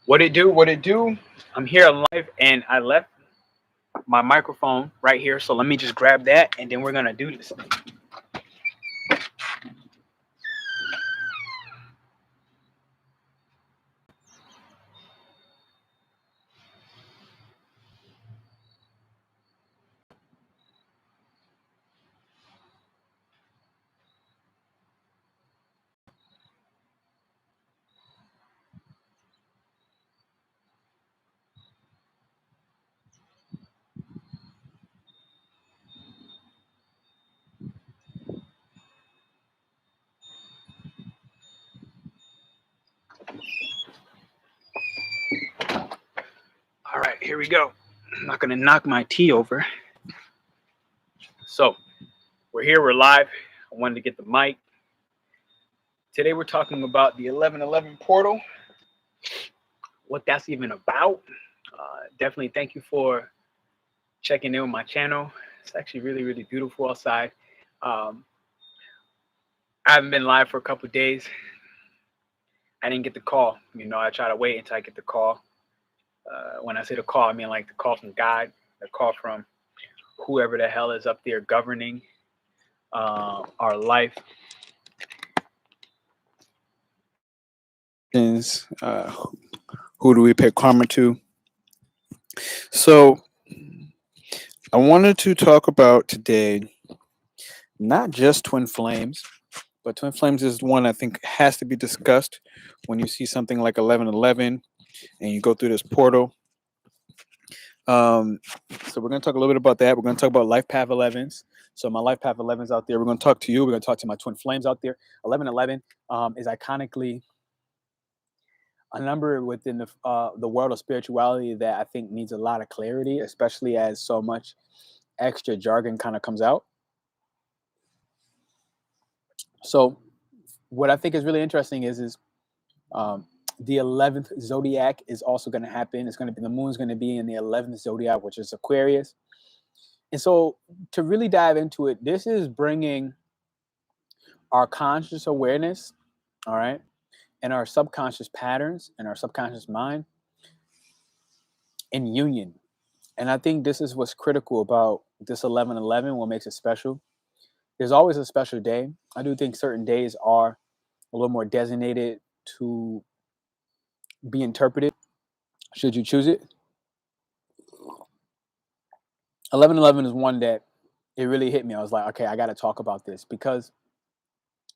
What it do? What it do? I'm here live, and I left my microphone right here. So let me just grab that, and then we're gonna do this. All right, here we go. I'm not gonna knock my tea over. So we're here. We're live. I wanted to get the mic. Today we're talking about the 1111 portal. What that's even about. Definitely thank you for checking in with my channel. It's actually really, really beautiful outside. Um, I haven't been live for a couple of days. I didn't get the call. I try to wait until I get the call. When I say the call, I mean like the call from God, the call from whoever the hell is up there governing our life. Who do we pay karma to? So I wanted to talk about today not just twin flames, but twin flames is one I think has to be discussed when you see something like 1111 and you go through this portal. So we're going to talk a little bit about that. We're going to talk about life path 11s. So my life path 11s out there, we're going to talk to you. We're going to talk to my twin flames out there. 1111 is iconically a number within the world of spirituality that I think needs a lot of clarity, especially as so much extra jargon kind of comes out. So what I think is really interesting is the 11th zodiac is also going to happen. It's going to be, the moon's going to be in the 11th zodiac, which is Aquarius. And so to really dive into it, this is bringing our conscious awareness, all right, and our subconscious patterns and our subconscious mind in union. And I think this is what's critical about this 1111, what makes it special. There's always a special day. I do think certain days are a little more designated to be interpreted, should you choose it. 1111 is one that it really hit me. I was like, okay, I got to talk about this because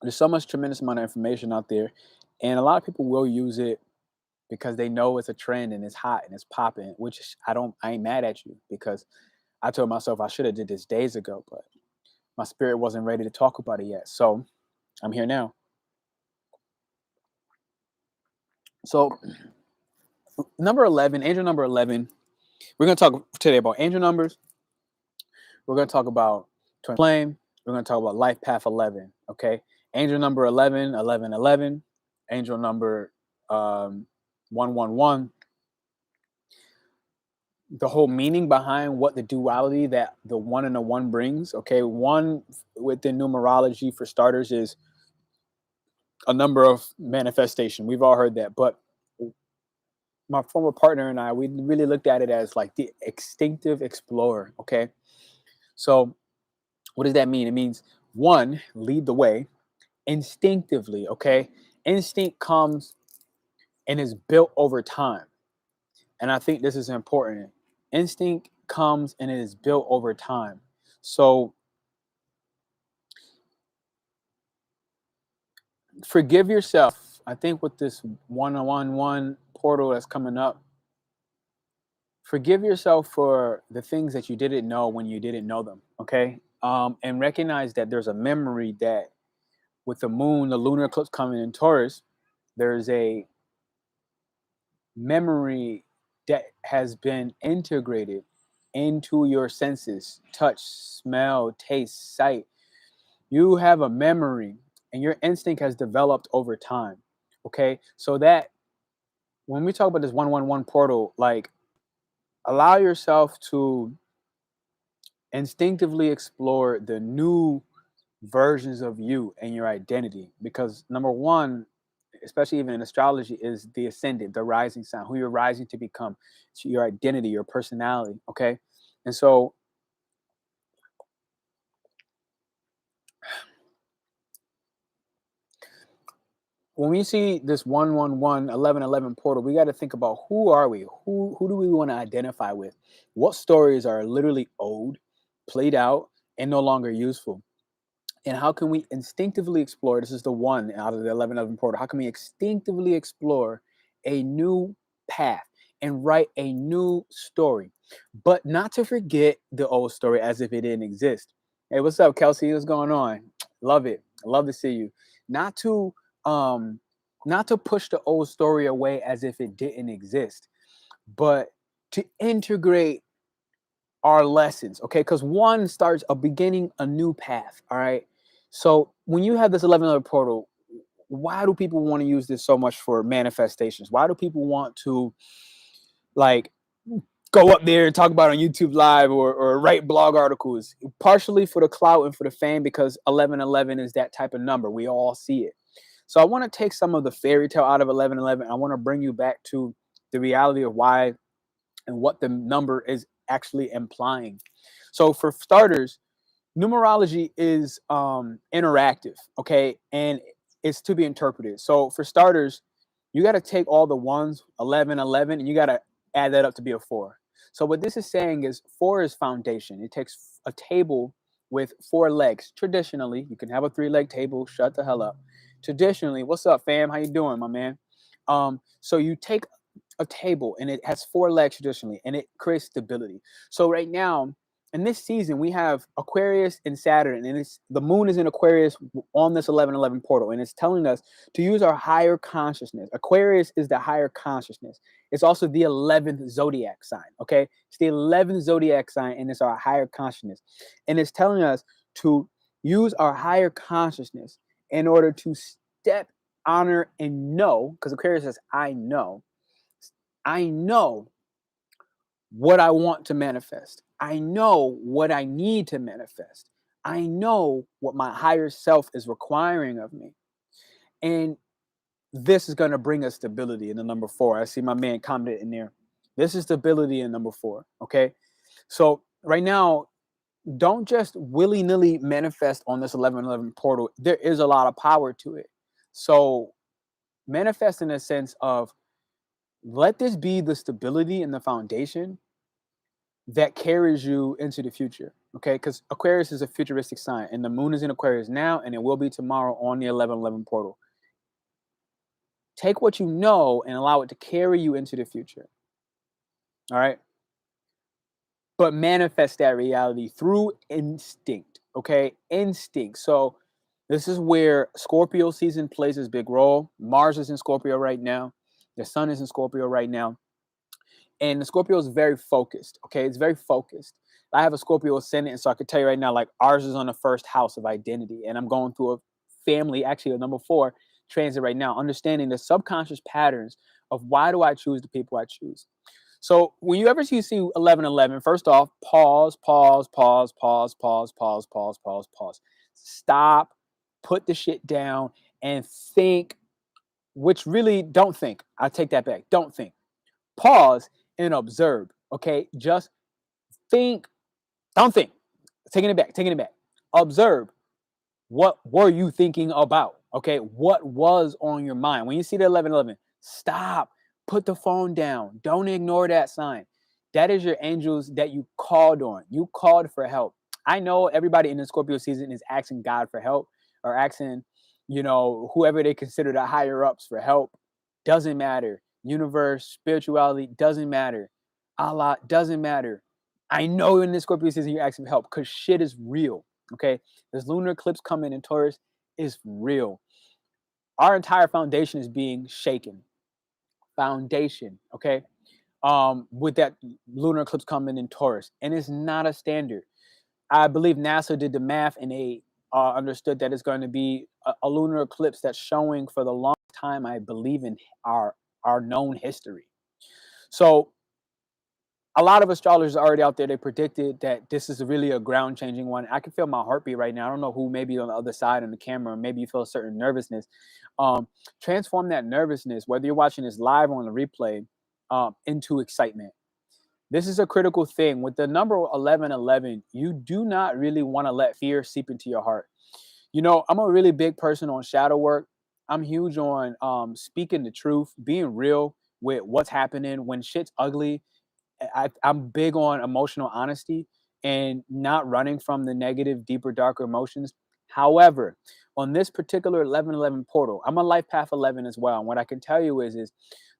there's so much tremendous amount of information out there, and a lot of people will use it because they know it's a trend and it's hot and it's popping, which I ain't mad at you, because I told myself I should have did this days ago, but my spirit wasn't ready to talk about it yet. So I'm here now. So number 11, angel number 11, we're going to talk today about angel numbers. We're going to talk about twin flame. We're going to talk about life path 11. Okay. Angel number 11, 11, 11. Angel number 111. The whole meaning behind what the duality that the one and the one brings. Okay. One within numerology, for starters, is a number of manifestation. We've all heard that. But my former partner and I, we really looked at it as like the instinctive explorer. Okay. So what does that mean? It means, one, lead the way instinctively. Okay. Instinct comes and is built over time. And I think this is important. Instinct comes and it is built over time. So forgive yourself. I think with this 111 portal that's coming up, forgive yourself for the things that you didn't know when you didn't know them. Okay. And recognize that there's a memory that with the moon, the lunar eclipse coming in Taurus, there's a memory that has been integrated into your senses: touch, smell, taste, sight. You have a memory and your instinct has developed over time. Okay. So that when we talk about this 111 portal, like, allow yourself to instinctively explore the new versions of you and your identity, because number one, especially even in astrology, is the ascendant, the rising sign, who you're rising to become. It's your identity, your personality. Okay. And so when we see this 111 1111 portal, we got to think about, who are we? Who do we want to identify with? What stories are literally old, played out, and no longer useful? And how can we instinctively explore? This is the one out of the 1111 portal. How can we instinctively explore a new path and write a new story, but not to forget the old story as if it didn't exist? Hey, what's up, Kelsey? What's going on? Love it. Love to see you. Not to um not to push the old story away as if it didn't exist, but to integrate our lessons, okay? Because one starts a beginning, a new path, all right? So when you have this 11 portal, why do people want to use this so much for manifestations? Why do people want to, like, go up there and talk about it on YouTube Live, or write blog articles? Partially for the clout and for the fame, because 1111 is that type of number. We all see it. So I want to take some of the fairy tale out of 1111. I want to bring you back to the reality of why and what the number is actually implying. So for starters, numerology is interactive, okay, and it's to be interpreted. So for starters, you got to take all the ones, 11 11, and you got to add that up to be a 4. So what this is saying is 4 is foundation. It takes a table with 4 legs. Traditionally, you can have a 3-leg table. Shut the hell up. Traditionally, what's up, fam? How you doing, my man? So you take a table and it has 4 legs traditionally, and it creates stability. So right now, in this season, we have Aquarius and Saturn, and the moon is in Aquarius on this 1111 portal, and it's telling us to use our higher consciousness. Aquarius is the higher consciousness. It's also the 11th zodiac sign, okay? It's the 11th zodiac sign, and it's our higher consciousness. And it's telling us to use our higher consciousness in order to step, honor, and know, because Aquarius says, I know what I want to manifest. I know what I need to manifest. I know what my higher self is requiring of me. And this is going to bring us stability in the number 4. I see my man commented in there. This is stability in number 4. Okay. So right now, don't just willy-nilly manifest on this 1111 portal. There is a lot of power to it. So manifest in a sense of, let this be the stability and the foundation that carries you into the future, okay? Because Aquarius is a futuristic sign, and the moon is in Aquarius now, and it will be tomorrow on the 1111 portal. Take what you know and allow it to carry you into the future, all right? But manifest that reality through instinct, okay? Instinct. So this is where Scorpio season plays this big role. Mars is in Scorpio right now. The sun is in Scorpio right now. And the Scorpio is very focused. Okay, it's very focused. I have a Scorpio ascendant, and so I could tell you right now, like, ours is on the first house of identity, and I'm going through a family, actually a number 4 transit right now, understanding the subconscious patterns of why do I choose the people I choose. So when you ever see 1111, first off, pause, pause, pause, pause, pause, pause, pause, pause, pause. Stop, put the shit down, and think. Which really, don't think. I take that back. Don't think. Pause and observe. Okay, just think. Don't think. Taking it back. Observe. What were you thinking about? Okay, what was on your mind when you see the 1111? Stop. Put the phone down. Don't ignore that sign. That is your angels that you called on. You called for help. I know everybody in the Scorpio season is asking God for help, or asking, whoever they consider the higher ups for help. Doesn't matter. Universe, spirituality, doesn't matter. Allah, doesn't matter. I know in this Scorpio season you're asking for help because shit is real. Okay. This lunar eclipse coming in Taurus is real. Our entire foundation is being shaken. Foundation. Okay. With that lunar eclipse coming in Taurus. And it's not a standard. I believe NASA did the math, and they understood that it's going to be a lunar eclipse that's showing for the longest time, I believe, in our known history. So A lot of astrologers are already out there. They predicted that this is really a ground changing one. I can feel my heartbeat right now. I don't know who may be on the other side in the camera. Maybe you feel a certain nervousness. Um, Transform that nervousness, whether you're watching this live or on the replay, into excitement. This is a critical thing. With the number 1111, you do not really want to let fear seep into your heart. You know, I'm a really big person on shadow work. I'm huge on speaking the truth, being real with what's happening when shit's ugly. I'm big on emotional honesty and not running from the negative, deeper, darker emotions. However, on this particular 1111 portal, I'm a life path 11 as well. And what I can tell you is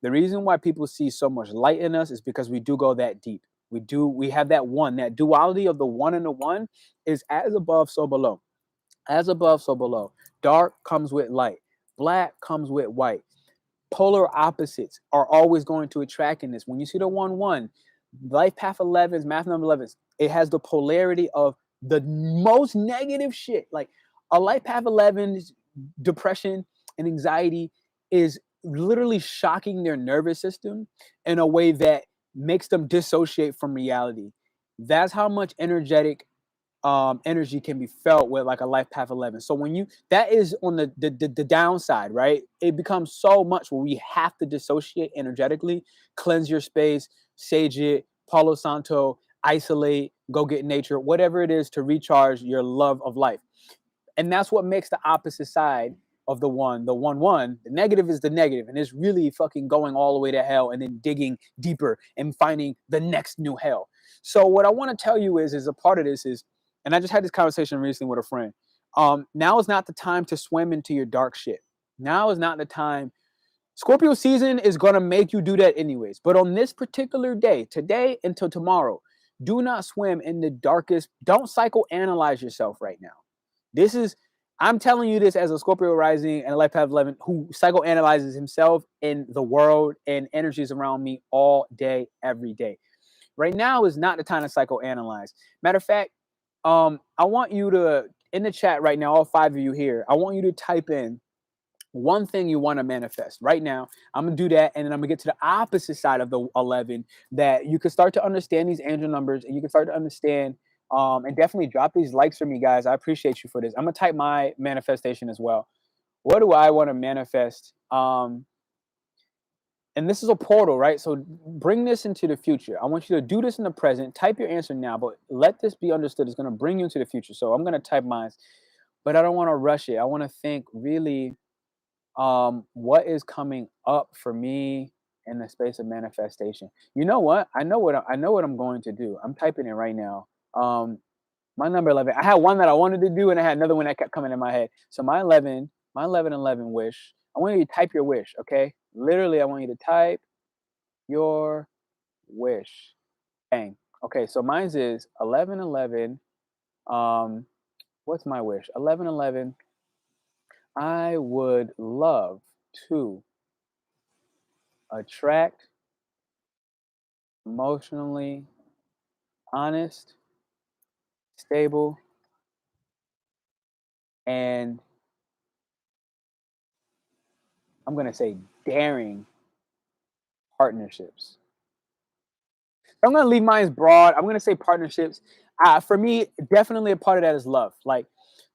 the reason why people see so much light in us is because we do go that deep. We have that one, that duality of the one and the one is as above, so below. As above, so below. Dark comes with light. Black comes with white. Polar opposites are always going to attract in this. When you see the 1 1, life path 11s, math number 11s, it has the polarity of the most negative shit. Like a life path 11's depression and anxiety is literally shocking their nervous system in a way that makes them dissociate from reality. That's how much energy can be felt with like a life path 11. So when you, that is on the downside, right? It becomes so much where we have to dissociate energetically, cleanse your space, sage it, Palo Santo, isolate, go get nature, whatever it is to recharge your love of life. And that's what makes the opposite side of the 1 1. The negative is the negative, and it's really fucking going all the way to hell and then digging deeper and finding the next new hell. So what I want to tell you is a part of this is, and I just had this conversation recently with a friend. Now is not the time to swim into your dark shit. Now is not the time. Scorpio season is going to make you do that anyways. But on this particular day, today until tomorrow, do not swim in the darkest. Don't psychoanalyze yourself right now. This is, I'm telling you this as a Scorpio rising and a life path 11 who psychoanalyzes himself and the world and energies around me all day, every day. Right now is not the time to psychoanalyze. Matter of fact, I want you to, in the chat right now, all 5 of you here, I want you to type in one thing you want to manifest right now. I'm gonna do that, and then I'm gonna get to the opposite side of the 11 that you can start to understand these angel numbers, and you can start to understand. And definitely drop these likes for me, guys. I appreciate you for this. I'm gonna type my manifestation as well. What do I want to manifest? And this is a portal, right? So bring this into the future. I want you to do this in the present. Type your answer now, but let this be understood. It's gonna bring you into the future. So I'm gonna type mine, but I don't want to rush it. I want to think really what is coming up for me in the space of manifestation. You know what? I know what I'm going to do. I'm typing it right now. My number 11. I had one that I wanted to do, and I had another one that kept coming in my head. So my 11 wish. I want you to type your wish, okay? Literally, I want you to type your wish. Bang. Okay, so mine's is 1111. What's my wish? 1111. I would love to attract emotionally honest, stable, and I'm going to say daring partnerships. I'm going to leave mine broad. I'm going to say partnerships. For me, definitely a part of that is love. Like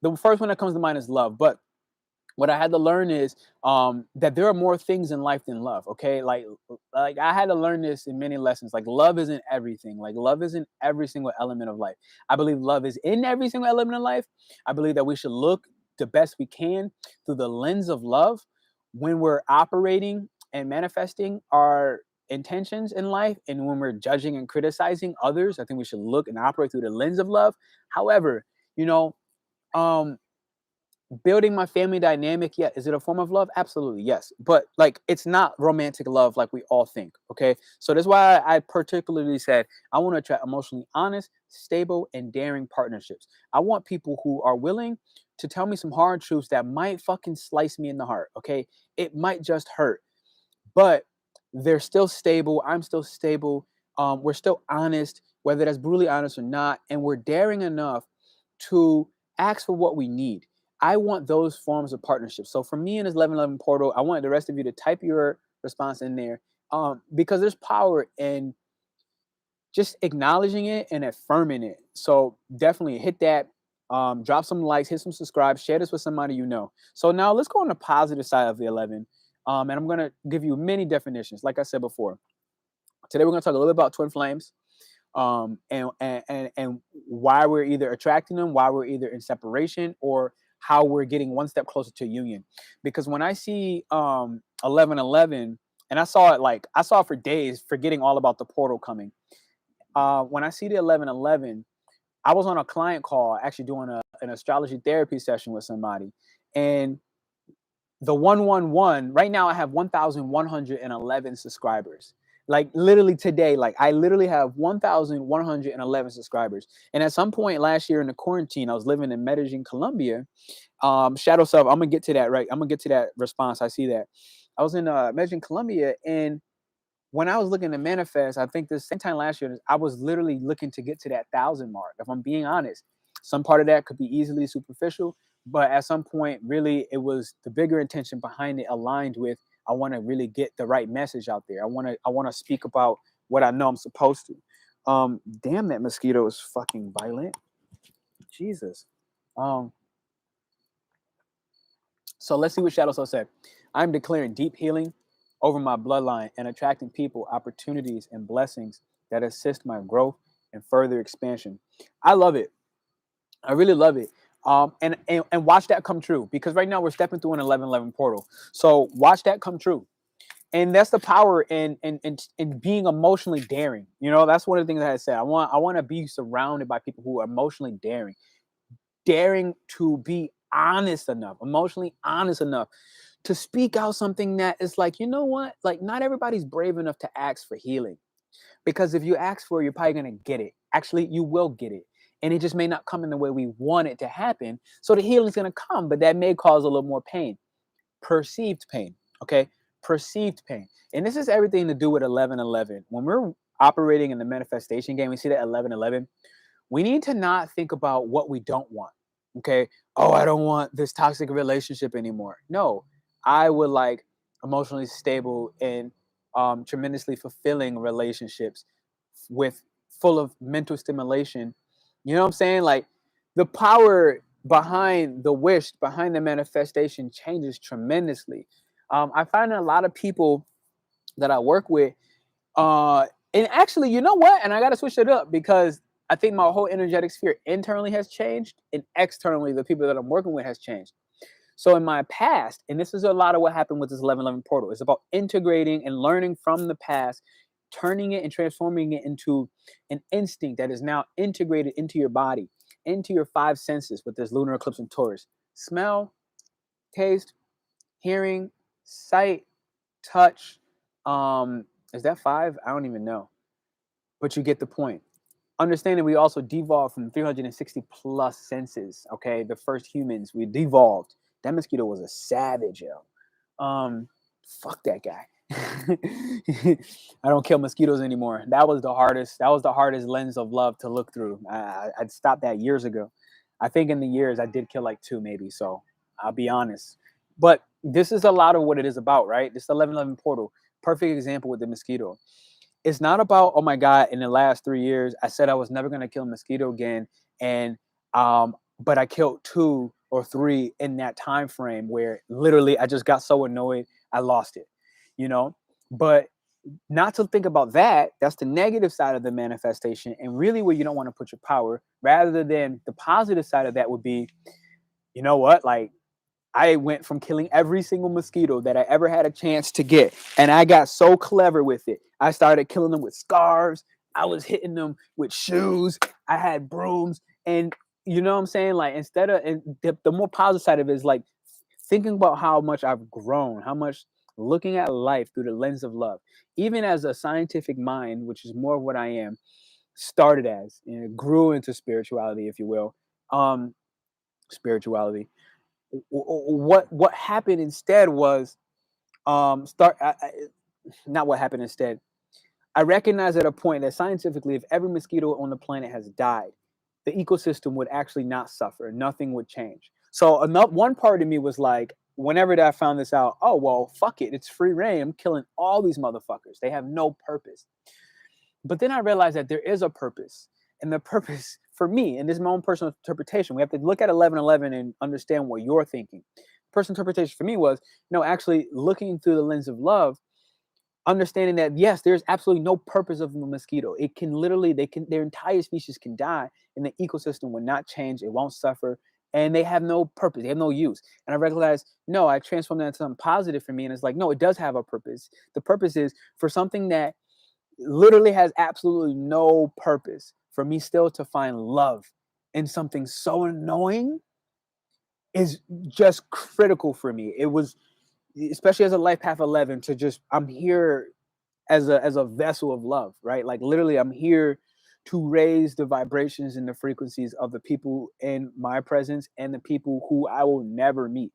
the first one that comes to mind is love. But what I had to learn is that there are more things in life than love. Okay, like I had to learn this in many lessons. Like love isn't everything. Like love isn't every single element of life. I believe love is in every single element of life. I believe that we should look the best we can through the lens of love when we're operating and manifesting our intentions in life, and when we're judging and criticizing others. I think we should look and operate through the lens of love. However, you know, um, building my family dynamic, yeah, is it a form of love? Absolutely, yes, but like it's not romantic love like we all think. Okay, so that's why I particularly said I want to attract emotionally honest, stable, and daring partnerships. I want people who are willing to tell me some hard truths that might fucking slice me in the heart. Okay, it might just hurt, but they're still stable. I'm still stable. We're still honest, whether that's brutally honest or not, and we're daring enough to ask for what we need. I want those forms of partnership. So for me in this 1111 portal, I want the rest of you to type your response in there, because there's power in just acknowledging it and affirming it. So definitely hit that. Drop some likes, hit some subscribe, share this with somebody you know. So now let's go on the positive side of the 11. And I'm going to give you many definitions. Like I said before, today we're going to talk a little bit about twin flames, and why we're either attracting them, why we're either in separation, or how we're getting one step closer to union. Because when I see 1111, and I saw it for days, forgetting all about the portal coming. When I see the 1111, I was on a client call, actually doing an astrology therapy session with somebody, and the 111, right now I have 1,111 subscribers. Like literally today, like I literally have 1,111 subscribers. And at some point last year in the quarantine, I was living in Medellin, Colombia. Shadow self, I'm gonna get to that, right? I'm gonna get to that response. I see that. I was in Medellin, Colombia, and when I was looking to manifest, I think the same time last year, I was literally looking to get to that 1,000 mark. If I'm being honest, some part of that could be easily superficial, but at some point, really, it was the bigger intention behind it aligned with I want to really get the right message out there. I want to speak about what I know I'm supposed to. Damn, that mosquito is fucking violent. Jesus. So let's see what Shadow Soul said. I'm declaring deep healing over my bloodline and attracting people, opportunities, and blessings that assist my growth and further expansion. I love it. I really love it. And watch that come true, because right now we're stepping through an 1111 portal. So watch that come true. And that's the power in being emotionally daring. You know, that's one of the things that I said. I want to be surrounded by people who are emotionally daring to be honest enough, emotionally honest enough to speak out something that is like, you know what? Like, not everybody's brave enough to ask for healing, because if you ask for it, you're probably going to get it. Actually, you will get it. And it just may not come in the way we want it to happen. So the healing is going to come, but that may cause a little more pain, perceived pain. Okay. Perceived pain. And this is everything to do with 1111. When we're operating in the manifestation game, we see that 1111. We need to not think about what we don't want. Okay. Oh, I don't want this toxic relationship anymore. No, I would like emotionally stable and tremendously fulfilling relationships with full of mental stimulation. You know what I'm saying? Like the power behind the wish, behind the manifestation changes tremendously. I find that a lot of people that I work with, and actually, you know what? And I got to switch it up, because I think my whole energetic sphere internally has changed, and externally, the people that I'm working with has changed. So in my past, and this is a lot of what happened with this 1111 portal, it's about integrating and learning from the past, turning it and transforming it into an instinct that is now integrated into your body, into your five senses with this lunar eclipse in Taurus. Smell, taste, hearing, sight, touch. Is that five? I don't even know. But you get the point. Understanding we also devolved from 360 plus senses. Okay, the first humans, we devolved. That mosquito was a savage, yo. Fuck that guy. I don't kill mosquitoes anymore. That was the hardest lens of love to look through. I'd stopped that years ago. I think in the years I did kill like two maybe. So I'll be honest. But this is a lot of what it is about, right? This 1111 portal, perfect example with the mosquito. It's not about, oh my God, in the last 3 years, I said I was never going to kill a mosquito again. And, but I killed 2 or 3 in that time frame where literally I just got so annoyed, I lost it, you know? But not to think about that. That's the negative side of the manifestation, and really where you don't want to put your power, rather than the positive side of that would be, you know what? Like, I went from killing every single mosquito that I ever had a chance to get, and I got so clever with it. I started killing them with scarves. I was hitting them with shoes. I had brooms, and you know what I'm saying? Like, instead of, and the more positive side of it is like thinking about how much I've grown, how much looking at life through the lens of love, even as a scientific mind, which is more of what I am, started as, and it grew into spirituality, if you will. Spirituality. What happened instead was not what happened instead. I recognize at a point that scientifically, if every mosquito on the planet has died, the ecosystem would actually not suffer. Nothing would change. So one part of me was like, whenever that I found this out, oh, well, fuck it. It's free reign. I'm killing all these motherfuckers. They have no purpose. But then I realized that there is a purpose. And the purpose for me, and this is my own personal interpretation, we have to look at 1111 and understand what you're thinking. Personal interpretation for me was, actually looking through the lens of love, understanding that yes, there's absolutely no purpose of the mosquito. It can literally, their entire species can die and the ecosystem will not change, it won't suffer, and they have no purpose, they have no use. And I realized, no, I transformed that into something positive for me. And it's like, no, it does have a purpose. The purpose is for something that literally has absolutely no purpose, for me still to find love in something so annoying is just critical for me. It was, especially as a life path 11, to just, I'm here as a vessel of love, right? Like literally I'm here to raise the vibrations and the frequencies of the people in my presence and the people who I will never meet.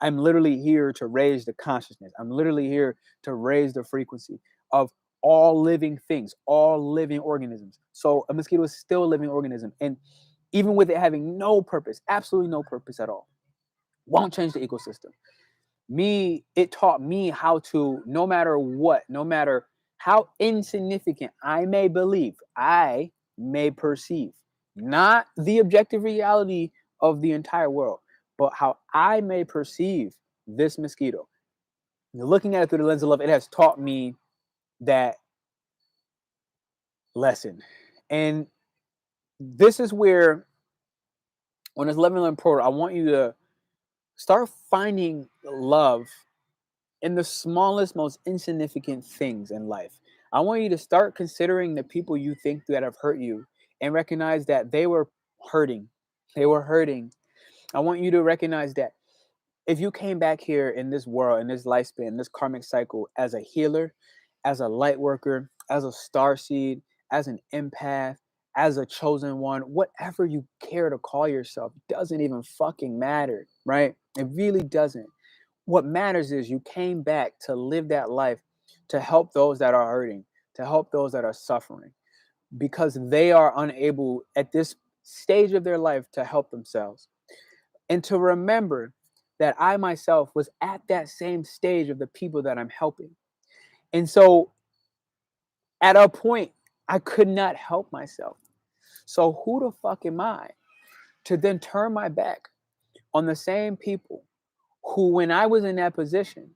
I'm literally here to raise the consciousness. I'm literally here to raise the frequency of all living things, all living organisms. So a mosquito is still a living organism. And even with it having no purpose, absolutely no purpose at all, won't change the ecosystem. It taught me how to, no matter what, no matter how insignificant I may believe, I may perceive, not the objective reality of the entire world, but how I may perceive this mosquito. Looking at it through the lens of love, it has taught me that lesson. And this is where, on this 11 portal, I want you to start finding love in the smallest, most insignificant things in life. I want you to start considering the people you think that have hurt you and recognize that they were hurting. They were hurting. I want you to recognize that if you came back here in this world, in this lifespan, this karmic cycle, as a healer, as a light worker, as a star seed, as an empath, as a chosen one, whatever you care to call yourself, doesn't even fucking matter, right? It really doesn't. What matters is you came back to live that life, to help those that are hurting, to help those that are suffering, because they are unable at this stage of their life to help themselves. And to remember that I myself was at that same stage of the people that I'm helping. And so at a point, I could not help myself. So who the fuck am I to then turn my back on the same people who, when I was in that position,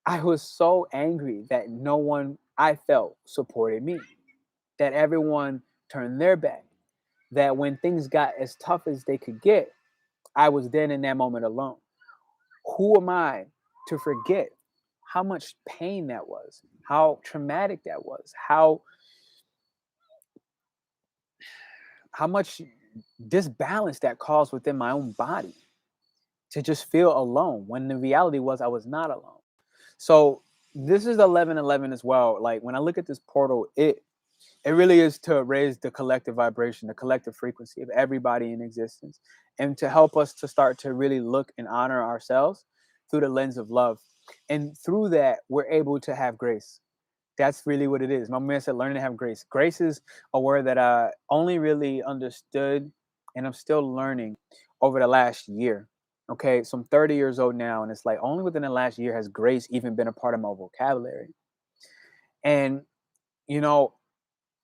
I was so angry that no one, I felt, supported me, that everyone turned their back, that when things got as tough as they could get, I was then in that moment alone. Who am I to forget how much pain that was, how traumatic that was, how much disbalance that caused within my own body, to just feel alone when the reality was I was not alone. So this is 1111 as well. Like when I look at this portal, it really is to raise the collective vibration, the collective frequency of everybody in existence, and to help us to start to really look and honor ourselves through the lens of love. And through that, we're able to have grace. That's really what it is. My man said, learning to have grace. Grace is a word that I only really understood, and I'm still learning over the last year. Okay, so I'm 30 years old now, and it's like only within the last year has grace even been a part of my vocabulary. And, you know,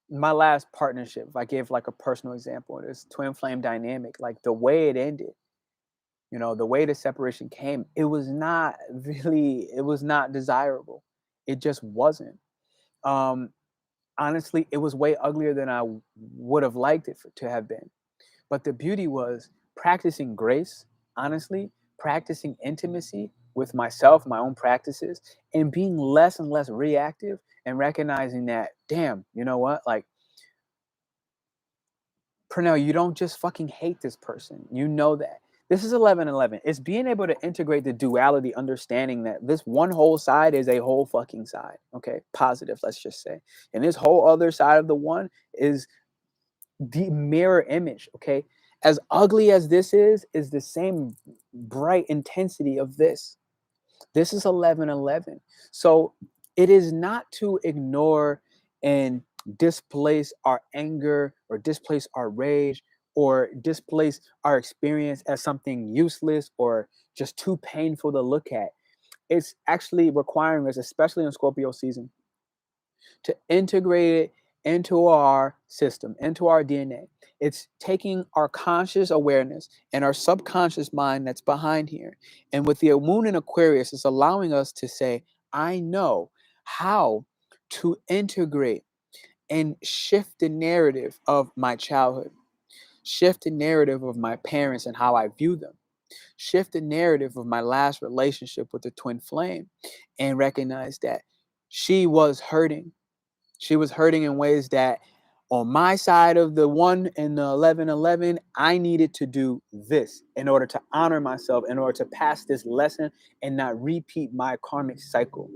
my last partnership, if I give like a personal example, this twin flame dynamic, like the way it ended, the way the separation came, it was not really, it was not desirable. It just wasn't. Um, Honestly, it was way uglier than I would have liked it to have been. But the beauty was practicing grace, honestly, practicing intimacy with myself, my own practices, and being less and less reactive and recognizing that, damn, you know what? Like, Pernell, you don't just fucking hate this person. You know that. This is 1111. It's being able to integrate the duality, understanding that this one whole side is a whole fucking side. Okay, positive, let's just say. And this whole other side of the one is the mirror image. Okay, as ugly as this is the same bright intensity of this. This is 1111. So it is not to ignore and displace our anger or displace our rage or displace our experience as something useless or just too painful to look at. It's actually requiring us, especially in Scorpio season, to integrate it into our system, into our DNA. It's taking our conscious awareness and our subconscious mind that's behind here. And with the moon in Aquarius, it's allowing us to say, I know how to integrate and shift the narrative of my childhood, shift the narrative of my parents and how I view them, shift the narrative of my last relationship with the twin flame, and recognize that she was hurting. She was hurting in ways that on my side of the 1 and the 1111, I needed to do this in order to honor myself, in order to pass this lesson and not repeat my karmic cycle.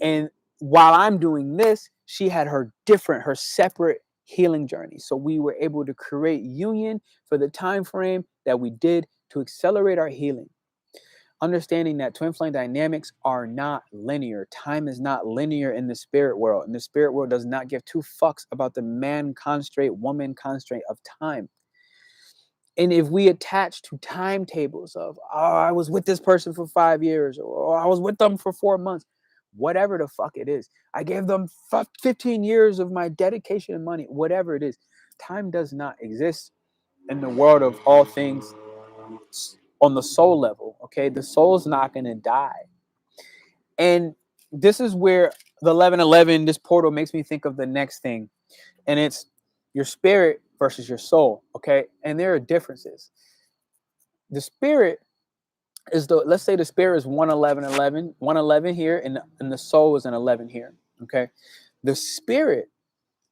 And while I'm doing this, she had her separate healing journey. So we were able to create union for the time frame that we did to accelerate our healing. Understanding that twin flame dynamics are not linear. Time is not linear in the spirit world. And the spirit world does not give two fucks about the man constraint, woman constraint of time. And if we attach to timetables of, oh, I was with this person for 5 years, or I was with them for 4 months, whatever the fuck it is, I gave them 15 years of my dedication and money, whatever it is, time does not exist in the world of all things on the soul level. Okay, the soul's not going to die. And this is where the 1111, this portal, makes me think of the next thing, and it's your spirit versus your soul. Okay, and there are differences. The spirit is let's say the spirit is 111 here, and the soul is an 11 here. Okay, the spirit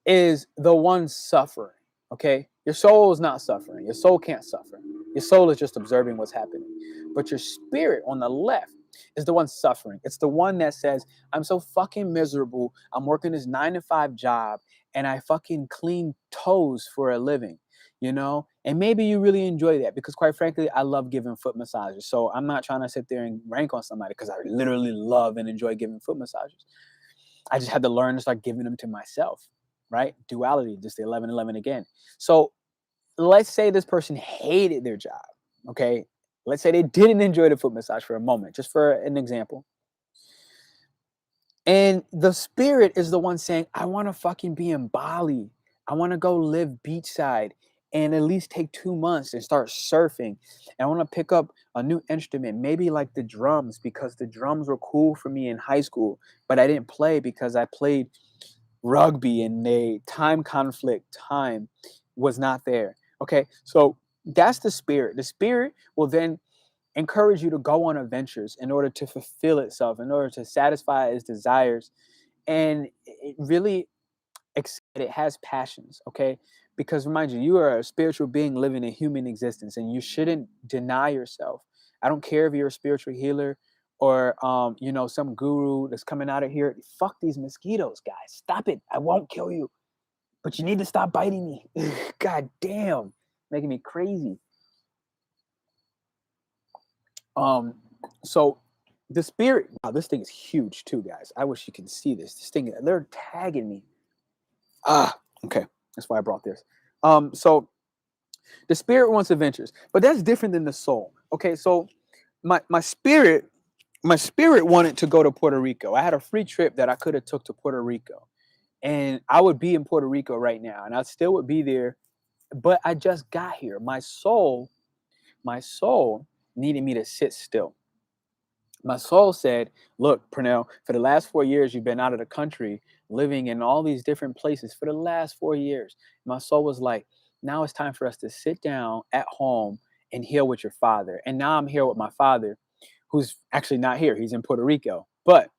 is the one suffering. Okay, your soul is not suffering. Your soul can't suffer. Your soul is just observing what's happening. But your spirit on the left is the one suffering. It's the one that says, I'm so fucking miserable. I'm working this 9-to-5 job and I fucking clean toes for a living, you know? And maybe you really enjoy that because, quite frankly, I love giving foot massages. So I'm not trying to sit there and rank on somebody because I literally love and enjoy giving foot massages. I just had to learn to start giving them to myself, right? Duality, just the 1111 again. So let's say this person hated their job, okay? Let's say they didn't enjoy the foot massage for a moment, just for an example. And the spirit is the one saying, I want to fucking be in Bali. I want to go live beachside and at least take 2 months and start surfing. And I want to pick up a new instrument, maybe like the drums, because the drums were cool for me in high school, but I didn't play because I played rugby and the time was not there. Okay, so that's the spirit. The spirit will then encourage you to go on adventures in order to fulfill itself, in order to satisfy its desires. And it really, it has passions, okay? Because remind you, you are a spiritual being living a human existence and you shouldn't deny yourself. I don't care if you're a spiritual healer or, some guru that's coming out of here. Fuck these mosquitoes, guys. Stop it. I won't kill you, but you need to stop biting me. God damn, making me crazy. So the spirit, wow, this thing is huge too, guys. I wish you could see this. This thing, they're tagging me. Okay. That's why I brought this. So the spirit wants adventures, but that's different than the soul. Okay, so my spirit wanted to go to Puerto Rico. I had a free trip that I could have took to Puerto Rico, and I would be in Puerto Rico right now, and I still would be there. But I just got here. My soul needed me to sit still. My soul said, look, Pernell, for the last 4 years, you've been out of the country, living in all these different places for the last 4 years. My soul was like, now it's time for us to sit down at home and heal with your father. And now I'm here with my father, who's actually not here. He's in Puerto Rico, but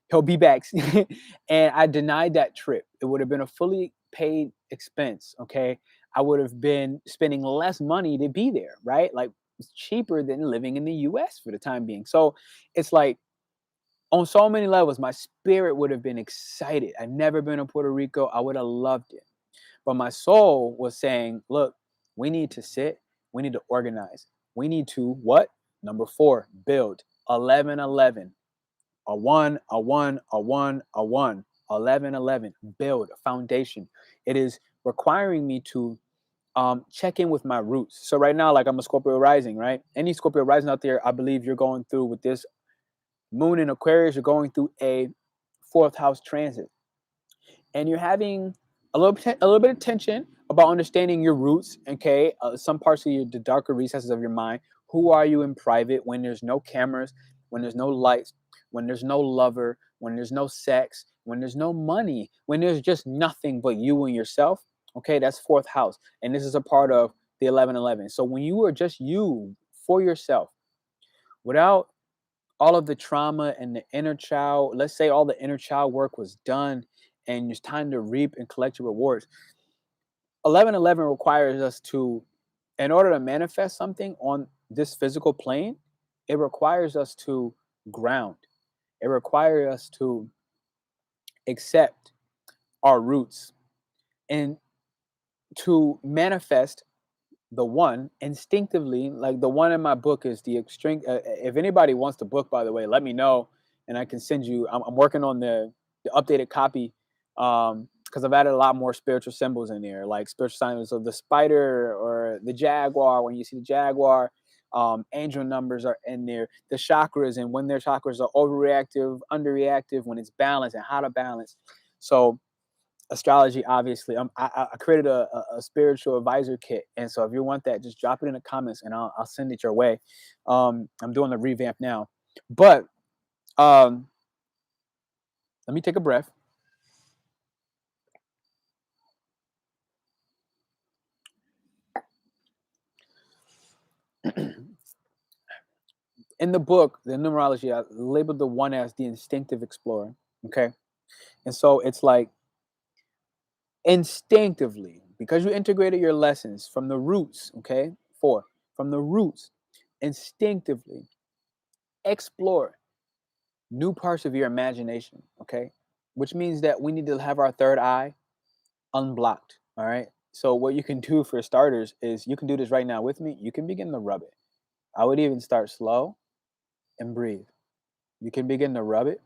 he'll be back. And I denied that trip. It would have been a fully paid expense. Okay. I would have been spending less money to be there, right? Like, it's cheaper than living in the US for the time being. So it's like, on so many levels, my spirit would have been excited. I've never been to Puerto Rico. I would have loved it. But my soul was saying, look, we need to sit. We need to organize. We need to what? Number 4, build. 1111. A 1, a 1, a 1, a 1. 1111. Build a foundation. It is requiring me to check in with my roots. So right now, like, I'm a Scorpio rising, right? Any Scorpio rising out there, I believe you're going through with this moon in Aquarius, you're going through a 4th house transit. And you're having a little bit of tension about understanding your roots. Okay, some parts of the darker recesses of your mind. Who are you in private when there's no cameras, when there's no lights, when there's no lover, when there's no sex, when there's no money, when there's just nothing but you and yourself? Okay, that's fourth house, and this is a part of the 1111. So when you are just you for yourself, without all of the trauma and the inner child, let's say all the inner child work was done and it's time to reap and collect your rewards. 1111 requires us to, in order to manifest something on this physical plane, it requires us to ground. It requires us to accept our roots and to manifest the one instinctively. Like the one in my book is the extreme. If anybody wants the book, by the way, let me know and I can send you. I'm working on the updated copy, because I've added a lot more spiritual symbols in there, like spiritual signs of the spider or the jaguar. When you see the jaguar, angel numbers are in there, the chakras, and when their chakras are overreactive, underreactive, when it's balanced, and how to balance. So astrology, obviously, I created a spiritual advisor kit, and so if you want that, just drop it in the comments and I'll send it your way. I'm doing the revamp now, but let me take a breath. In the book, the numerology, I labeled the one as the instinctive explorer. Okay, and so it's like instinctively, because you integrated your lessons from the roots. Okay, four, from the roots, instinctively explore new parts of your imagination. Okay, which means that we need to have our third eye unblocked. All right, so what you can do for starters is you can do this right now with me. You can begin to rub it. I would even start slow and breathe. You can begin to rub it.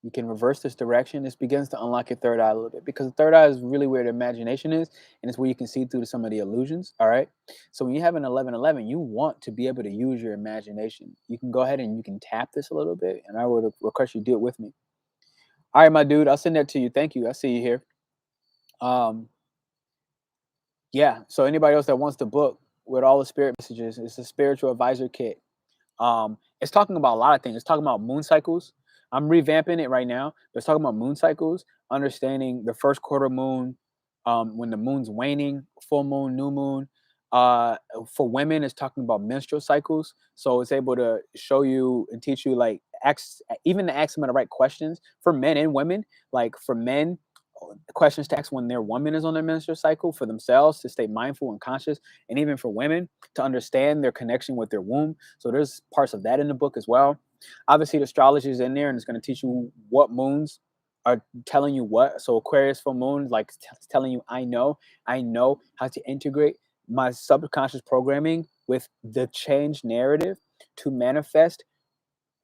You can reverse this direction. This begins to unlock your third eye a little bit, because the third eye is really where the imagination is, and it's where you can see through some of the illusions. All right, so when you have an 1111, you want to be able to use your imagination. You can go ahead and you can tap this a little bit, and I would request you do it with me. All right, my dude, I'll send that to you. Thank you. I see you here. Um, yeah. So anybody else that wants the book with all the spirit messages, it's a spiritual advisor kit. It's talking about a lot of things. It's talking about moon cycles. I'm revamping it right now. But it's talking about moon cycles, understanding the first quarter moon, when the moon's waning, full moon, new moon. For women, it's talking about menstrual cycles. So it's able to show you and teach you, like, even to ask them the right questions for men and women. Like for men, questions to ask when their woman is on their menstrual cycle, for themselves to stay mindful and conscious, and even for women to understand their connection with their womb. So there's parts of that in the book as well. Obviously, the astrology is in there, and it's going to teach you what moons are telling you what. So Aquarius full moon, like telling you, I know how to integrate my subconscious programming with the change narrative to manifest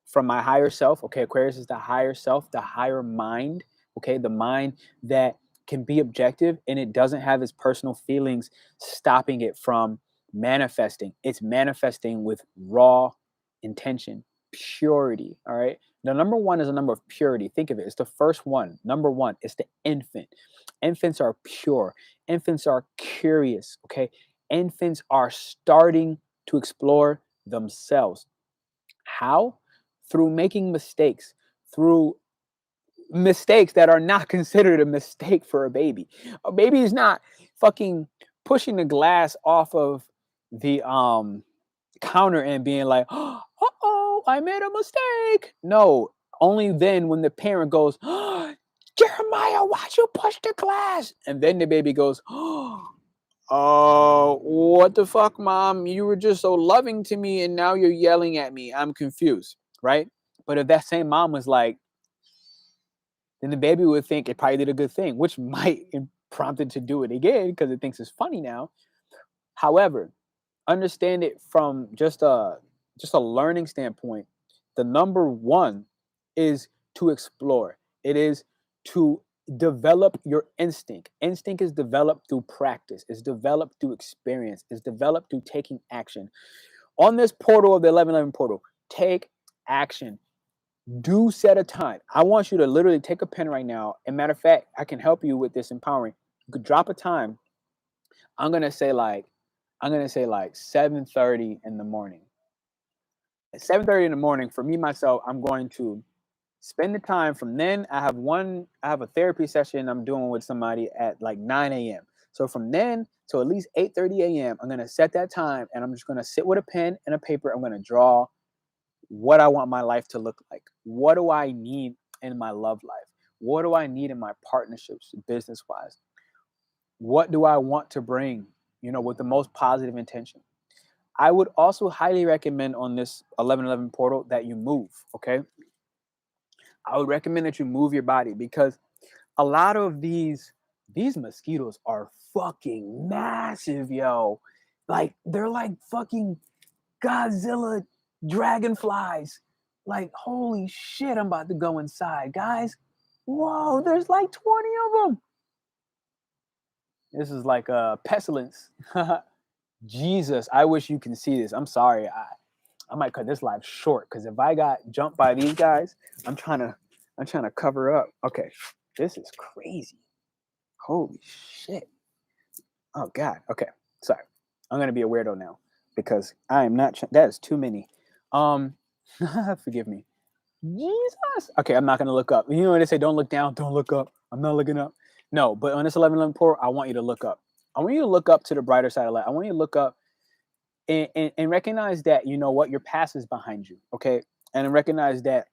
from my higher self. Okay, Aquarius is the higher self, the higher mind. Okay, the mind that can be objective and it doesn't have its personal feelings stopping it from manifesting. It's manifesting with raw intention, purity. All right. The number one is a number of purity. Think of it. It's the first one. Number one. It's the infant. Infants are pure. Infants are curious. Okay. Infants are starting to explore themselves. How? Through making mistakes, through mistakes that are not considered a mistake for a baby. A baby is not fucking pushing the glass off of the counter and being like, oh, I made a mistake. No, only then when the parent goes, Jeremiah, why'd you push the glass? And then the baby goes, oh, what the fuck, mom? You were just so loving to me and now you're yelling at me. I'm confused, right? But if that same mom was like, then the baby would think it probably did a good thing, which might prompt it to do it again because it thinks it's funny now. However, understand it from just a learning standpoint. The number one is to explore. It is to develop your instinct. Instinct is developed through practice. It's developed through experience. It's developed through taking action. On this portal of the 1111 portal, take action. Do set a time. I want you to literally take a pen right now. And matter of fact, I can help you with this empowering. drop a time. I'm gonna say like 7:30 in the morning. At 7:30 in the morning, for me myself, I'm going to spend the time. From then, I have a therapy session I'm doing with somebody at like 9 a.m. So from then to at least 8:30 a.m., I'm gonna set that time, and I'm just gonna sit with a pen and a paper. I'm gonna draw what I want my life to look like. What do I need in my love life? What do I need in my partnerships, business wise? What do I want to bring, with the most positive intention? I would also highly recommend on this 1111 portal that you move. Okay. I would recommend that you move your body, because a lot of these mosquitoes are fucking massive, yo. Like, they're like fucking Godzilla dragonflies. Like, holy shit, I'm about to go inside, guys. Whoa, there's like 20 of them. This is like a pestilence. Jesus, I wish you can see this. I'm sorry. I might cut this live short, because if I got jumped by these guys, I'm trying to cover up. Okay, this is crazy. Holy shit. Oh God. Okay, sorry. I'm gonna be a weirdo now, because I am not. That is too many. Forgive me. Jesus. Okay, I'm not gonna look up. You know when they say don't look down, don't look up. I'm not looking up. No, but on this 1111 portal, I want you to look up. I want you to look up to the brighter side of light. I want you to look up and recognize that, what, your past is behind you. Okay, and recognize that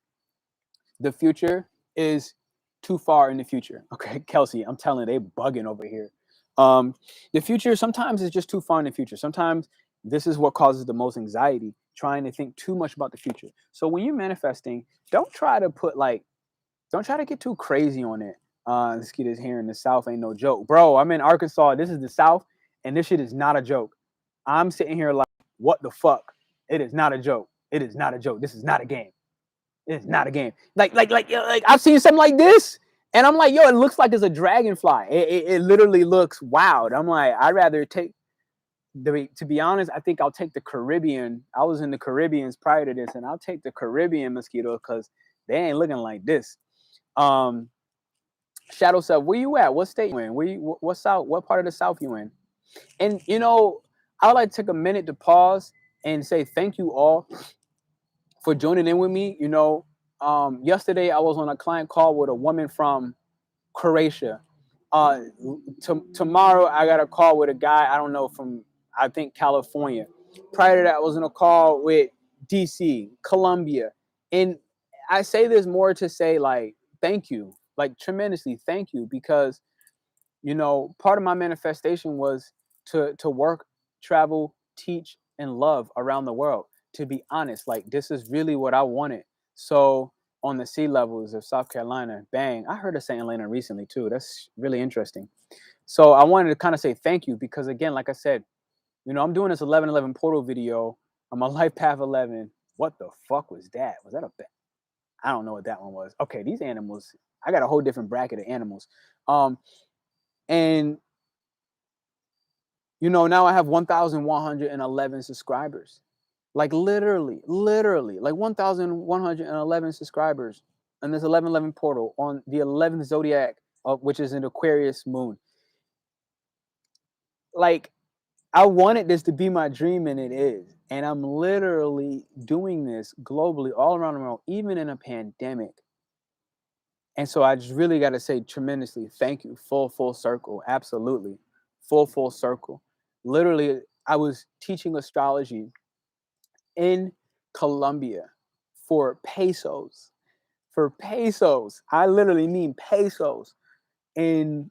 the future is too far in the future. Okay, Kelsey, I'm telling you, they bugging over here. The future sometimes is just too far in the future. Sometimes this is what causes the most anxiety, trying to think too much about the future. So when you're manifesting, don't try to get too crazy on it. This kid is here in the South ain't no joke. Bro, I'm in Arkansas. This is the South, and this shit is not a joke. I'm sitting here like, what the fuck? It is not a joke. It is not a joke. This is not a game. It's not a game. Like I've seen something like this, and I'm like, yo, it looks like it's a dragonfly. It literally looks wild. I'm like, I'd rather take to be honest, I think I'll take the Caribbean. I was in the Caribbeans prior to this, and I'll take the Caribbean mosquito, because they ain't looking like this. Shadow Self, where you at? What state you in? What South? What part of the South you in? And I would like to take a minute to pause and say thank you all for joining in with me. Yesterday I was on a client call with a woman from Croatia. Tomorrow I got a call with a guy, I don't know, from, I think, California. Prior to that, I was in a call with DC, Colombia. And I say this more to say, like, thank you, like, tremendously thank you, because part of my manifestation was to work, travel, teach, and love around the world. To be honest, like, this is really what I wanted. So on the sea levels of South Carolina, bang, I heard of St. Helena recently too. That's really interesting. So I wanted to kind of say thank you, because again, like I said, I'm doing this 1111 portal video. I'm a life path 11. What the fuck was that? Was that a bet? I don't know what that one was. Okay, these animals, I got a whole different bracket of animals. And now I have 1,111 subscribers. Like, literally, like 1,111 subscribers on this 1111 portal on the 11th zodiac, which is an Aquarius moon. Like, I wanted this to be my dream, and it is. And I'm literally doing this globally, all around the world, even in a pandemic. And so I just really got to say tremendously thank you. Full circle. Absolutely. Full circle. Literally, I was teaching astrology in Colombia for pesos. For pesos. I literally mean pesos. In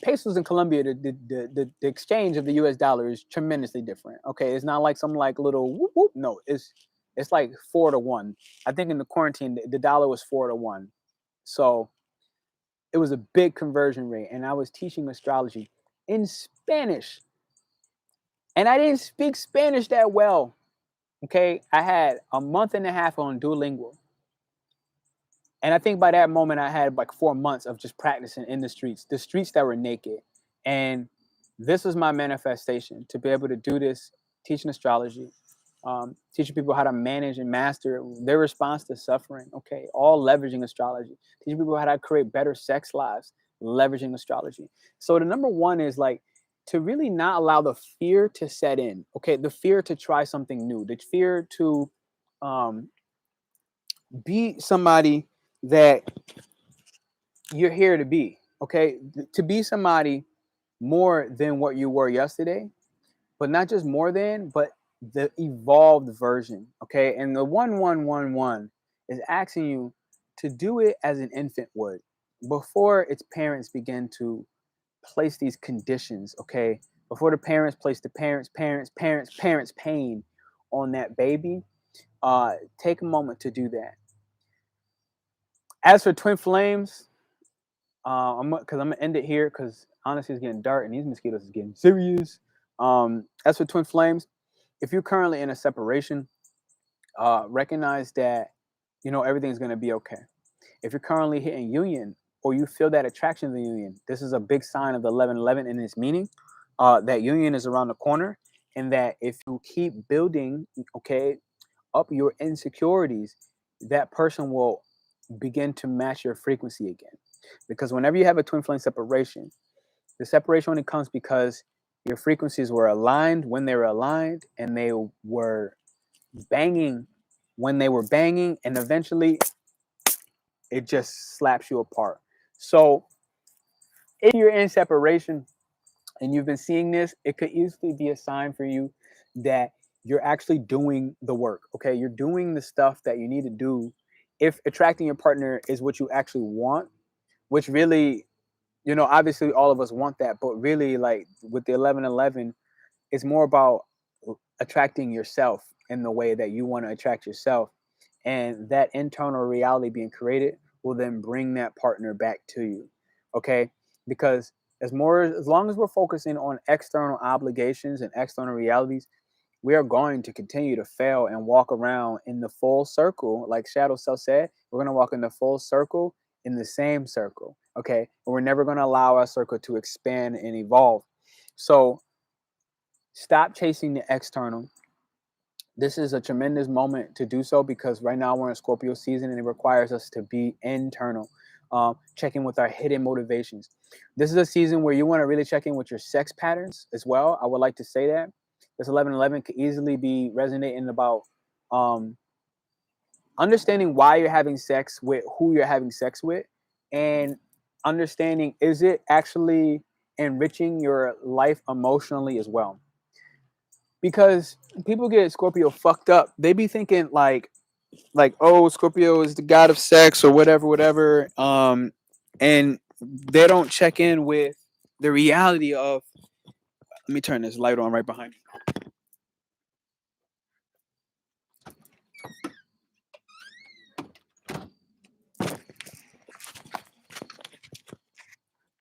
pesos in Colombia, the exchange of the US dollar is tremendously different. Okay, it's not like some like little whoop, whoop. No, it's like 4-1. I think in the quarantine the dollar was 4-1. So it was a big conversion rate, and I was teaching astrology in Spanish, and I didn't speak Spanish that well. Okay, I had a month and a half on Duolingo. And I think by that moment, I had like 4 months of just practicing in the streets that were naked. And this was my manifestation, to be able to do this, teaching astrology, teaching people how to manage and master their response to suffering. Okay, all leveraging astrology, teaching people how to create better sex lives, leveraging astrology. So the number one is like to really not allow the fear to set in. Okay, the fear to try something new, the fear to um, be somebody that you're here to be. Okay, to be somebody more than what you were yesterday, but not just more than, but the evolved version. Okay, and the 1111 is asking you to do it as an infant would before its parents begin to place these conditions. Okay, before the parents place the parents pain on that baby. Take a moment to do that. As for twin flames, I'm gonna end it here because honestly it's getting dark and these mosquitoes is getting serious. As for twin flames, if you're currently in a separation, recognize that everything's gonna be okay. If you're currently hitting union or you feel that attraction to the union, this is a big sign of the 1111 in its meaning. That union is around the corner, and that if you keep building, okay, up your insecurities, that person will begin to match your frequency again. Because whenever you have a twin flame separation, the separation only comes because your frequencies were aligned when they were aligned, and they were banging when they were banging, and eventually it just slaps you apart. So if you're in separation and you've been seeing this, it could easily be a sign for you that you're actually doing the work. Okay, you're doing the stuff that you need to do. If attracting your partner is what you actually want, which really, obviously all of us want that, but really, like with the 1111, it's more about attracting yourself in the way that you want to attract yourself, and that internal reality being created will then bring that partner back to you. Okay, because as long as we're focusing on external obligations and external realities, we are going to continue to fail and walk around in the full circle. Like Shadow Self said, we're going to walk in the full circle in the same circle. Okay, and we're never going to allow our circle to expand and evolve. So stop chasing the external. This is a tremendous moment to do so, because right now we're in Scorpio season and it requires us to be internal, checking with our hidden motivations. This is a season where you want to really check in with your sex patterns as well. I would like to say that this 1111 could easily be resonating about understanding why you're having sex with who you're having sex with, and understanding, is it actually enriching your life emotionally as well. Because people get Scorpio fucked up. They be thinking like, oh, Scorpio is the god of sex or whatever, and they don't check in with the reality of. Let me turn this light on right behind me.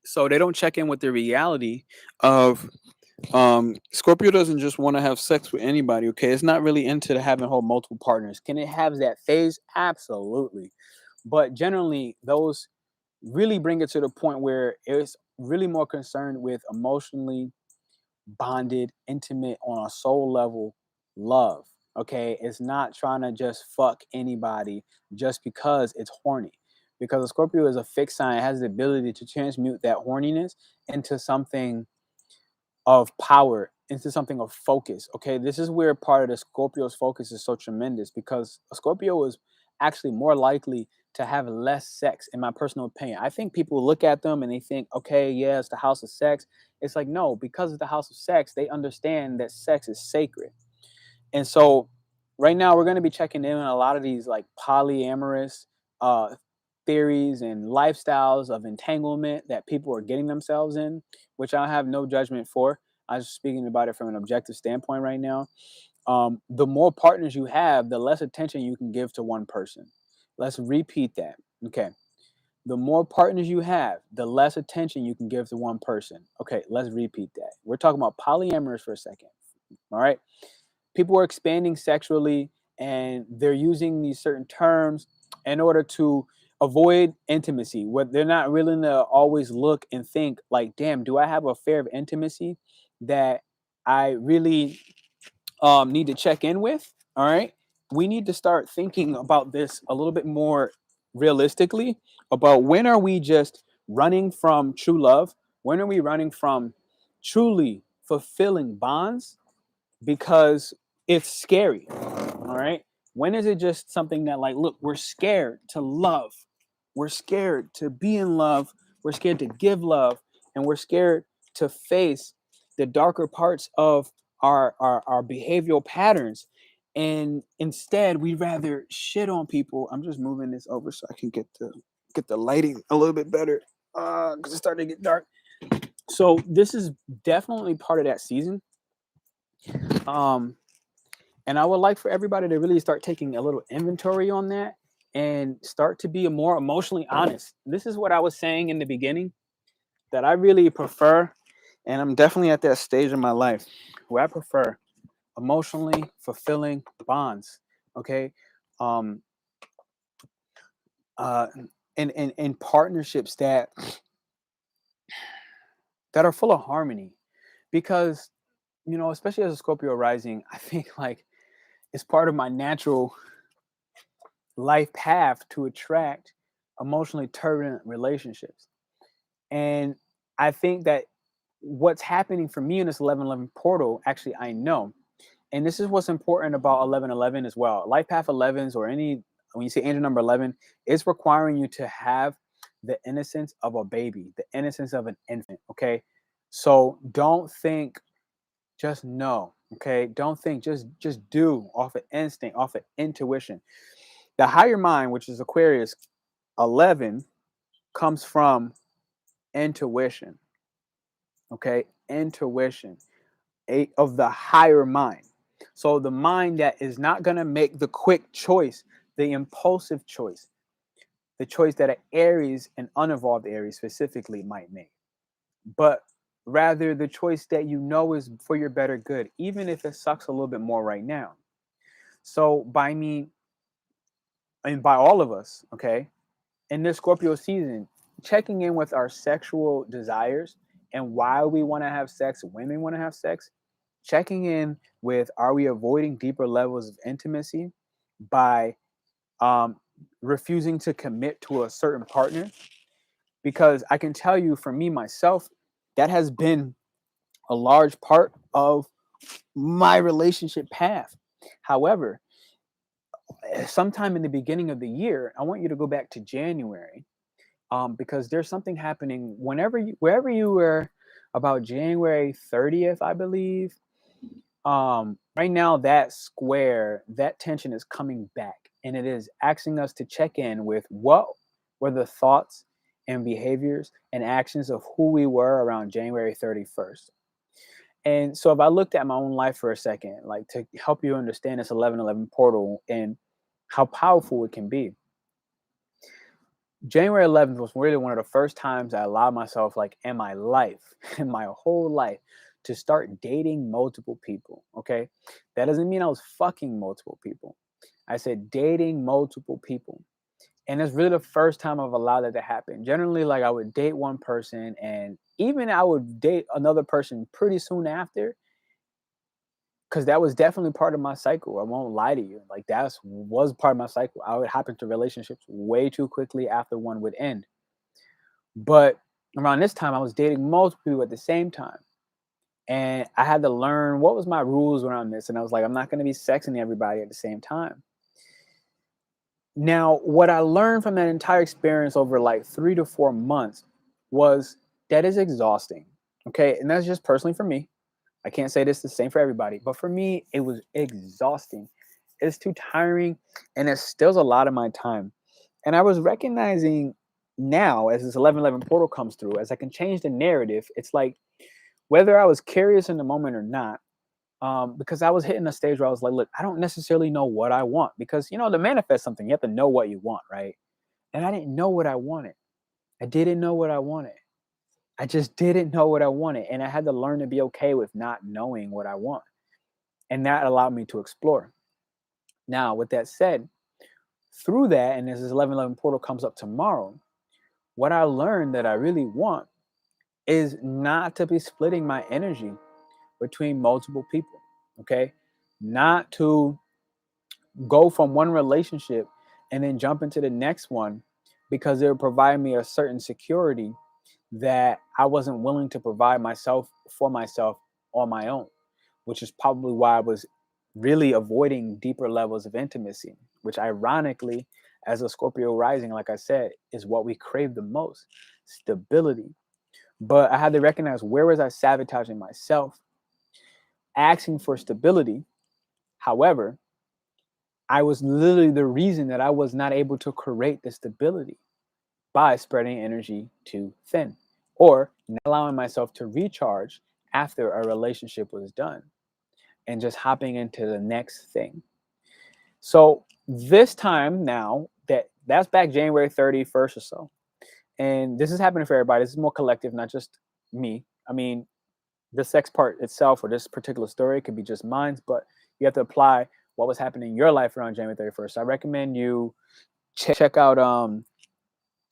So they don't check in with the reality of Scorpio doesn't just want to have sex with anybody. Okay, it's not really into having whole multiple partners. Can it have that phase? Absolutely, but generally those really bring it to the point where it's really more concerned with emotionally bonded, intimate, on a soul level love. Okay, it's not trying to just fuck anybody just because it's horny. Because a Scorpio is a fixed sign, it has the ability to transmute that horniness into something of power, into something of focus. Okay, this is where part of the Scorpio's focus is so tremendous, because a Scorpio is actually more likely to have less sex, in my personal opinion. I think people look at them and they think, okay, yeah, it's the house of sex. It's like, no, because it's the house of sex, they understand that sex is sacred. And so right now we're going to be checking in on a lot of these like polyamorous uh, theories and lifestyles of entanglement that people are getting themselves in, which I have no judgment for. I'm just speaking about it from an objective standpoint right now. The more partners you have, the less attention you can give to one person. Let's repeat that. Okay. The more partners you have, the less attention you can give to one person. Okay, let's repeat that. We're talking about polyamorous for a second. All right. People are expanding sexually and they're using these certain terms in order to avoid intimacy. What they're not willing to always look and think like, damn, do I have a fear of intimacy that I really need to check in with? All right. We need to start thinking about this a little bit more realistically, about when are we just running from true love? When are we running from truly fulfilling bonds? Because it's scary. All right. When is it just something that, like, look, we're scared to love, we're scared to be in love, we're scared to give love, and we're scared to face the darker parts of our behavioral patterns. And instead, we rather shit on people. I'm just moving this over so I can get the lighting a little bit better because it's starting to get dark. So this is definitely part of that season. And I would like for everybody to really start taking a little inventory on that and start to be more emotionally honest. This is what I was saying in the beginning that I really prefer. And I'm definitely at that stage in my life where I prefer emotionally fulfilling bonds. Okay. Um, uh, and partnerships that are full of harmony. Because, especially as a Scorpio rising, I think like it's part of my natural life path to attract emotionally turbulent relationships. And I think that what's happening for me in this 1111 portal, actually, I know. And this is what's important about 1111 as well. Life path 11s, or when you say angel number 11, it's requiring you to have the innocence of a baby, the innocence of an infant. Okay. So don't think, just know. Okay. Don't think, just do off of instinct, off of intuition. The higher mind, which is Aquarius 11, comes from intuition. Okay, intuition, of the higher mind. So the mind that is not going to make the quick choice, the impulsive choice, the choice that an Aries, an unevolved Aries specifically, might make, but rather the choice that is for your better good, even if it sucks a little bit more right now. So by me, and by all of us, okay, in this Scorpio season, checking in with our sexual desires and why we want to have sex, when we want to have sex, checking in with, are we avoiding deeper levels of intimacy by refusing to commit to a certain partner? Because I can tell you, for me, myself, that has been a large part of my relationship path. However, sometime in the beginning of the year, I want you to go back to January, because there's something happening wherever you were about January 30th, I believe. Right now, that square, that tension is coming back, and it is asking us to check in with what were the thoughts and behaviors and actions of who we were around January 31st. And so, if I looked at my own life for a second, like to help you understand this 1111 portal and how powerful it can be, January 11th was really one of the first times I allowed myself, like in my life, in my whole life, to start dating multiple people. Okay. That doesn't mean I was fucking multiple people. I said dating multiple people. And it's really the first time I've allowed that to happen. Generally, like I would date one person, and even I would date another person pretty soon after, because that was definitely part of my cycle. I won't lie to you. Like that was part of my cycle. I would hop into relationships way too quickly after one would end. But around this time, I was dating multiple people at the same time. And I had to learn what was my rules around this. And I was like, I'm not going to be sexing everybody at the same time. Now, what I learned from that entire experience over like 3 to 4 months was that is exhausting. Okay. And that's just personally for me. I can't say this the same for everybody, but for me, it was exhausting. It's too tiring, and it steals a lot of my time. And I was recognizing now, as this 1111 portal comes through, as I can change the narrative, it's like whether I was curious in the moment or not, because I was hitting a stage where I was like, look, I don't necessarily know what I want, because, to manifest something, you have to know what you want, right? And I didn't know what I wanted. I didn't know what I wanted. I just didn't know what I wanted. And I had to learn to be okay with not knowing what I want. And that allowed me to explore. Now, with that said, through that, and as this 1111 portal comes up tomorrow, what I learned that I really want is not to be splitting my energy between multiple people. Okay. Not to go from one relationship and then jump into the next one because they were providing me a certain security that I wasn't willing to provide myself for myself on my own, which is probably why I was really avoiding deeper levels of intimacy, which ironically, as a Scorpio rising, like I said, is what we crave the most, stability. But I had to recognize, where was I sabotaging myself, asking for stability. However, I was literally the reason that I was not able to create the stability by spreading energy too thin, or not allowing myself to recharge after a relationship was done and just hopping into the next thing. So this time now, that's back January 31st or so. And this is happening for everybody. This is more collective, not just me. I mean, the sex part itself or this particular story could be just mine, but you have to apply what was happening in your life around January 31st. So I recommend you check out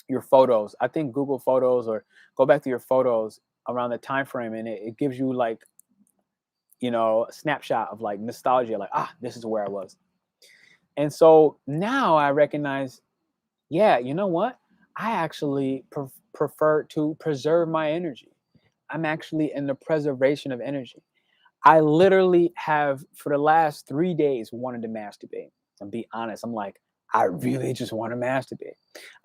your photos. I think Google Photos, or go back to your photos around the time frame, and it gives you like, a snapshot of like nostalgia, like, this is where I was. And so now I recognize, yeah, you know what? I actually prefer to preserve my energy. I'm actually in the preservation of energy. I literally have, for the last 3 days, wanted to masturbate. And be honest, I'm like, I really just want to masturbate.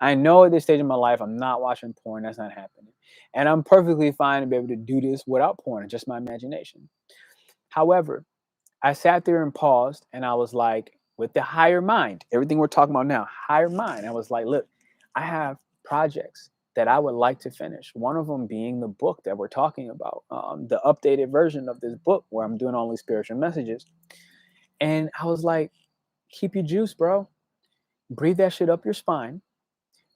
I know at this stage of my life, I'm not watching porn. That's not happening. And I'm perfectly fine to be able to do this without porn, just my imagination. However, I sat there and paused, and I was like, with the higher mind, everything we're talking about now, higher mind, I was like, look, I have projects that I would like to finish. One of them being the book that we're talking about, the updated version of this book where I'm doing all these spiritual messages. And I was like, keep your juice, bro. Breathe that shit up your spine.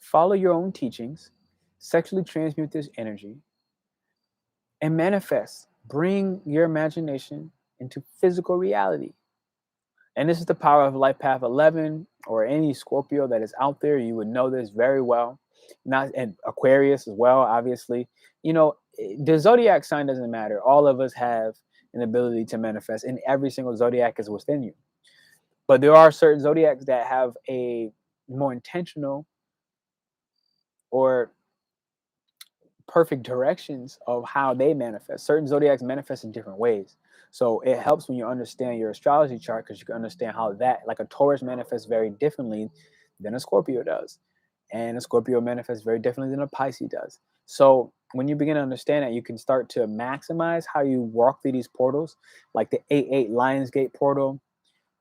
Follow your own teachings. Sexually transmute this energy and manifest. Bring your imagination into physical reality. And this is the power of Life Path 11, or any Scorpio that is out there. You would know this very well. Not, and Aquarius as well, obviously. The zodiac sign doesn't matter. All of us have an ability to manifest, and every single zodiac is within you. But there are certain zodiacs that have a more intentional or perfect directions of how they manifest. Certain zodiacs manifest in different ways. So it helps when you understand your astrology chart, because you can understand how that, like a Taurus manifests very differently than a Scorpio does. And a Scorpio manifests very differently than a Pisces does. So when you begin to understand that, you can start to maximize how you walk through these portals, like the 8-8 Lionsgate portal,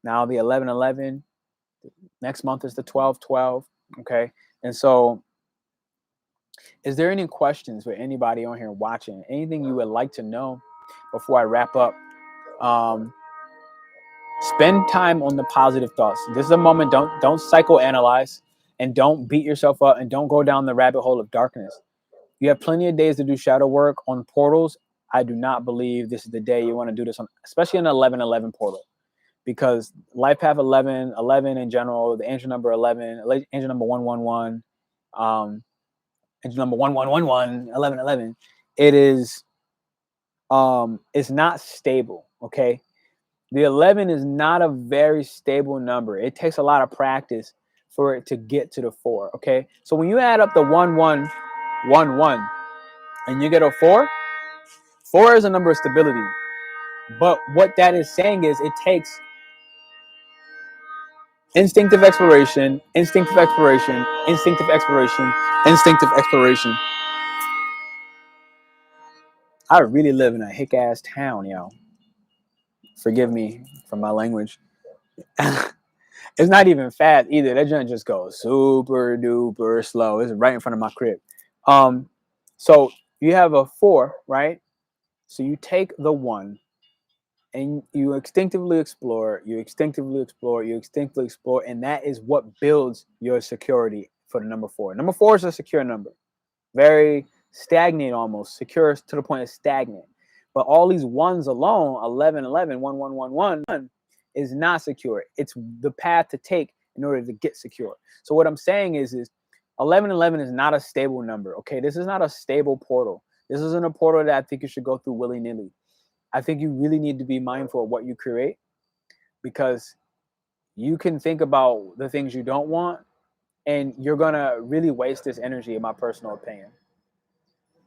now the 11-11. Next month is the 12-12. Okay. And so, is there any questions for anybody on here watching? Anything you would like to know before I wrap up? Spend time on the positive thoughts. This is a moment. Don't psychoanalyze, and don't beat yourself up, and don't go down the rabbit hole of darkness. You have plenty of days to do shadow work on portals. I do not believe this is the day you want to do this on, especially an 11-11 portal, because Life Path 11, 11 in general, the angel number 11, angel number 111, angel number 1111, 1111. It is it's not stable. Okay. The 11 is not a very stable number. It takes a lot of practice for it to get to the 4. Okay. So when you add up the 1111 and you get a 4, 4 is a number of stability. But what that is saying is, it takes instinctive exploration, instinctive exploration, instinctive exploration, instinctive exploration. I really live in a hick ass town, yo. Forgive me for my language. It's not even fast either. That joint just goes super duper slow. It's right in front of my crib. So you have a 4, right? So you take the 1 and you instinctively explore, you instinctively explore, you instinctively explore, and that is what builds your security for the number 4. Number 4 is a secure number. Very stagnant, almost secure to the point of stagnant. But all these ones alone, 11, 11, 1, 1, 1, 1, is not secure. It's the path to take in order to get secure. So what I'm saying is 11, 11 is not a stable number. Okay, this is not a stable portal. This isn't a portal that I think you should go through willy-nilly. I think you really need to be mindful of what you create, because you can think about the things you don't want, and you're gonna really waste this energy, in my personal opinion.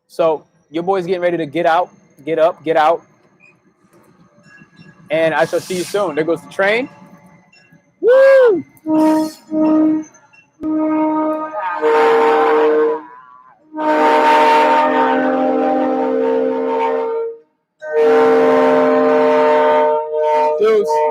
So your boy's getting ready to get out, get up, get out, and I shall see you soon. There goes the train. Woo! Deuce.